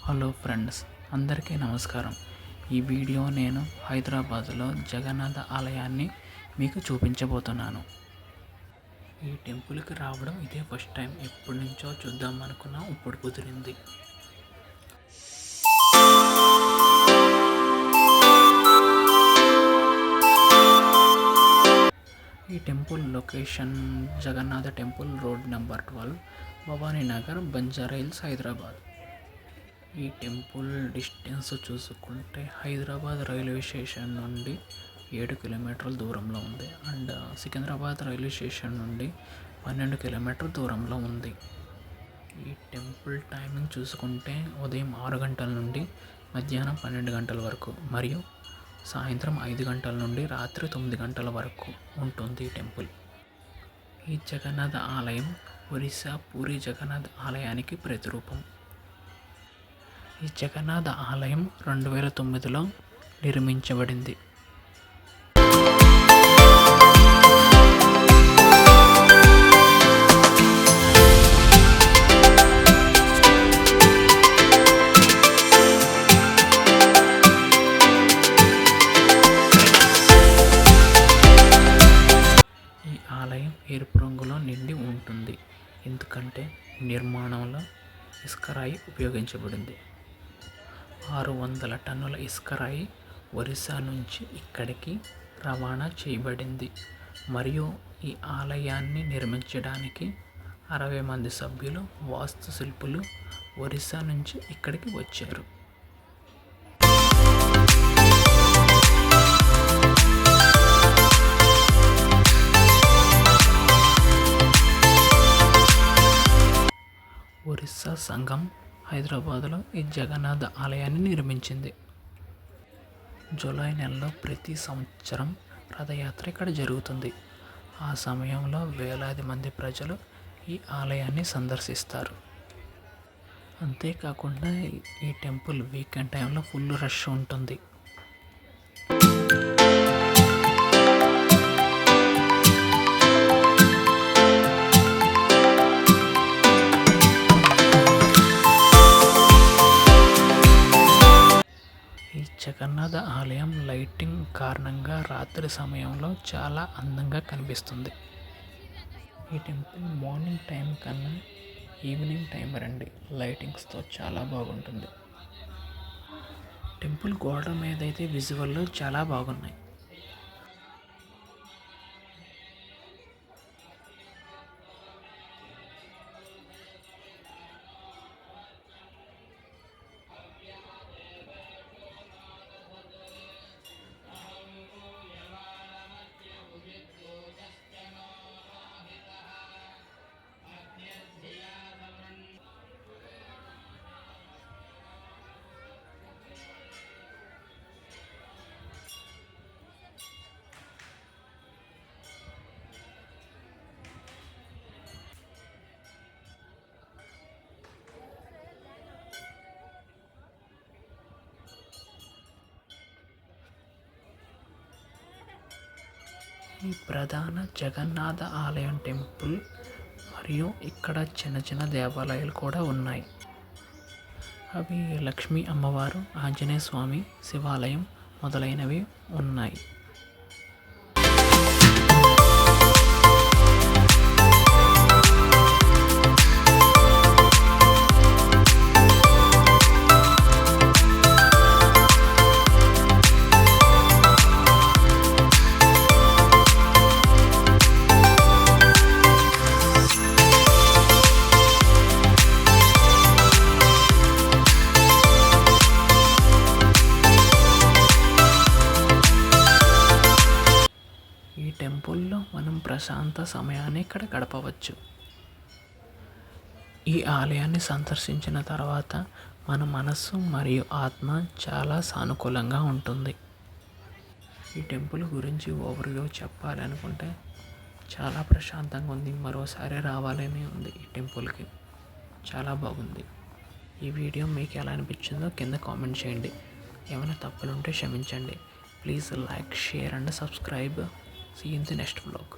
Hello friends, అందరికీ నమస్కారం. ఈ వీడియో నేను హైదరాబాద్లో జగన్నాథ ఆలయాన్ని మీకు చూపించబోతున్నాను. ఈ టెంపుల్కి రావడం ఇదే ఫస్ట్ టైం. ఎప్పటి నుంచో చూద్దాం అనుకున్నా, ఇప్పుడు కుదిరింది. ఈ temple location Jagannath temple, road number 12, Bhavani Nagar, Banjara Hills, Hyderabad. ఈ టెంపుల్ డిస్టెన్స్ చూసుకుంటే హైదరాబాద్ రైల్వే స్టేషన్ నుండి 7 కిలోమీటర్ల దూరంలో ఉంది. అండ్ సికింద్రాబాద్ రైల్వే స్టేషన్ నుండి 12 కిలోమీటర్ల దూరంలో ఉంది. ఈ టెంపుల్ టైమింగ్ చూసుకుంటే ఉదయం 6 గంటల నుండి మధ్యాహ్నం 12 గంటల వరకు, మరియు సాయంత్రం 5 గంటల నుండి రాత్రి 9 గంటల వరకు ఉంటుంది ఈ టెంపుల్. ఈ జగన్నాథ ఆలయం ఒరిస్సా పూరి జగన్నాథ ఆలయానికి ప్రతిరూపం. ఈ జగన్నాథ ఆలయం 2009లో నిర్మించబడింది. ఈ ఆలయం ఎరుపు రంగులో నిండి ఉంటుంది, ఎందుకంటే నిర్మాణంలో ఇసుకరాయి ఉపయోగించబడింది. 600 టన్నుల ఇసుకరాయి ఒరిస్సా నుంచి ఇక్కడికి రవాణా చేయబడింది. మరియు ఈ ఆలయాన్ని నిర్మించడానికి 60 మంది సభ్యులు, వాస్తుశిల్పులు ఒరిస్సా నుంచి ఇక్కడికి వచ్చారు. ఒరిస్సా సంఘం హైదరాబాద్లో ఈ జగన్నాథ ఆలయాన్ని నిర్మించింది. జూలై నెలలో ప్రతి సంవత్సరం రథయాత్ర ఇక్కడ జరుగుతుంది. ఆ సమయంలో వేలాది మంది ప్రజలు ఈ ఆలయాన్ని సందర్శిస్తారు. అంతేకాకుండా ఈ టెంపుల్ వీకెండ్ టైంలో ఫుల్ రష్ ఉంటుంది. జగన్నాథ ఆలయం లైటింగ్ కారణంగా రాత్రి సమయంలో చాలా అందంగా కనిపిస్తుంది. ఈ టెంపుల్ మార్నింగ్ టైం కన్నా ఈవినింగ్ టైం రండి, లైటింగ్స్తో చాలా బాగుంటుంది. టెంపుల్ గోడ మీద అయితే విజువల్ చాలా బాగున్నాయి. ఈ ప్రధాన జగన్నాథ ఆలయం టెంపుల్ మరియు ఇక్కడ చిన్న చిన్న దేవాలయాలు కూడా ఉన్నాయి. అవి లక్ష్మీ అమ్మవారు, ఆంజనేయ స్వామి శివాలయం మొదలైనవి ఉన్నాయి. టెంపుల్లో మనం ప్రశాంత సమయాన్ని ఇక్కడ గడపవచ్చు. ఈ ఆలయాన్ని సందర్శించిన తర్వాత మన మనస్సు మరియు ఆత్మ చాలా సానుకూలంగా ఉంటుంది. ఈ టెంపుల్ గురించి ఓవర్వ్యూ చెప్పాలనుకుంటే చాలా ప్రశాంతంగా ఉంది. మరోసారి రావాలని ఉంది. ఈ టెంపుల్కి చాలా బాగుంది. ఈ వీడియో మీకు ఎలా అనిపించిందో కింద కామెంట్ చేయండి. ఏమైనా తప్పులుంటే క్షమించండి. Please like, share and subscribe. See you in the next vlog.